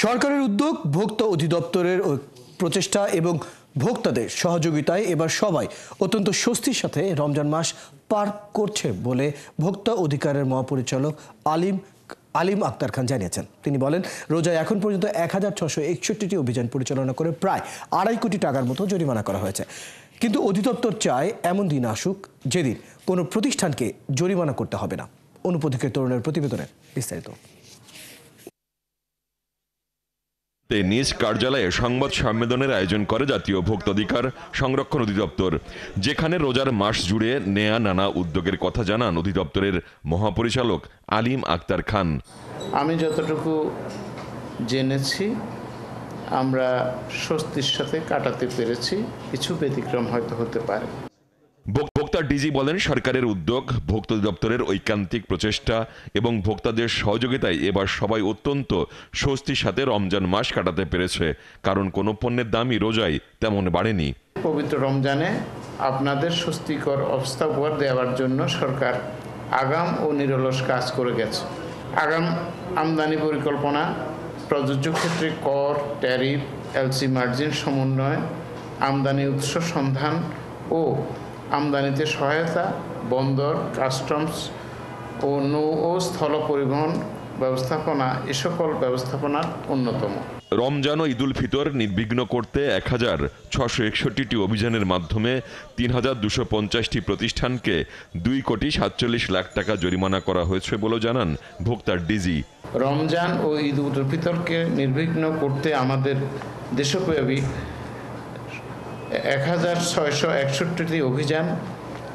সরকারের উদ্যোগ, ভোক্তা অধিদপ্তরের প্রচেষ্টা এবং ভোক্তাদের সহযোগিতায় এবার সবাই অত্যন্ত স্বস্তির সাথে রমজান মাস পার করছে বলে ভোক্তা অধিকারের মহাপরিচালক আলিম আক্তার খান জানিয়েছেন। তিনি বলেন, রোজায় এখন পর্যন্ত 1661টি অভিযান পরিচালনা করে প্রায় 2.5 কোটি টাকার মতো জরিমানা করা হয়েছে। কিন্তু অধিদপ্তর চায় এমন দিন আসুক যেদিন কোনো প্রতিষ্ঠানকে জরিমানা করতে হবে না। অনুপধিকের তরুণের প্রতিবেদনে বিস্তারিত। নিজ কার্যালয়ে সংবাদ সম্মেলনের আয়োজন করে জাতীয় ভোক্তাধিকার সংরক্ষণ অধিদপ্তর, যেখানে রোজার মাস জুড়ে নেয়া নানা উদ্যোগের কথা জানান অধিদপ্তরের মহাপরিচালক আলিম আক্তার খান। আমি যতটুকু জেনেছি আমরা স্বস্তির সাথে কাটাতে পেরেছি, কিছু ব্যতিক্রম হয়তো হতে পারে। ভোক্তা ডিজি বলেন, সরকারের উদ্যোগ, ভোক্তা অধিদপ্তরের ঐকান্তিক প্রচেষ্টা এবং ভোক্তাদের সহযোগিতায় এবার সবাই অত্যন্ত স্বস্তির সাথে রমজান মাস কাটাতে পেরেছে, কারণ কোনো পণ্যের দামই রোজায় তেমন বাড়েনি। পবিত্র রমজানে আপনাদের স্বস্তিকর অবস্থা উপহার দেওয়ার জন্য সরকার আগাম ও নিরলস কাজ করে গেছে। আগাম আমদানি পরিকল্পনা, প্রযোজ্য ক্ষেত্রে কর, ট্যারিফ, এলসি মার্জিন সমন্বয়, আমদানি উৎস সন্ধান ও আমদানিতে সহায়তা, বন্দর, কাস্টমস ও নৌ ও স্থল পরিবহন ব্যবস্থাপনা এ সকল ব্যবস্থাপনার অন্যতম। রমজান ও ঈদুল ফিতর নির্বিঘ্ন করতে 1661টি অভিযানের মাধ্যমে 3250টি প্রতিষ্ঠানকে 2,47 লাখ টাকা জরিমানা করা হয়েছে বলে জানান ভোক্তার ডিজি। রমজান ও ঈদ উল ফিতরকে নির্বিঘ্ন করতে আমাদের দেশব্যাপী 1661টি অভিযান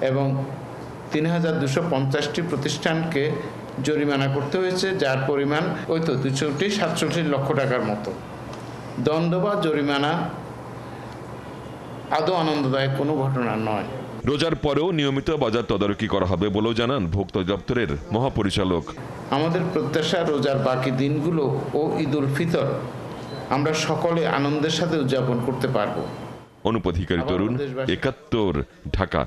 এবং 3250টি প্রতিষ্ঠানকে জরিমানা করতে হয়েছে, যার পরিমাণ 247 লক্ষ টাকার মতো। দণ্ড বা জরিমানা আদৌ আনন্দদায়ক কোনো ঘটনা নয়। রোজার পরেও নিয়মিত বাজার তদারকি করা হবে বলেও জানান ভোক্তা দপ্তরের মহাপরিচালক। আমাদের প্রত্যাশা, রোজার বাকি দিনগুলো ও ঈদ উল ফিতর আমরা সকলে আনন্দের সাথে উদযাপন করতে পারব। অনুপধিকারী তরুণ, 71, ঢাকা।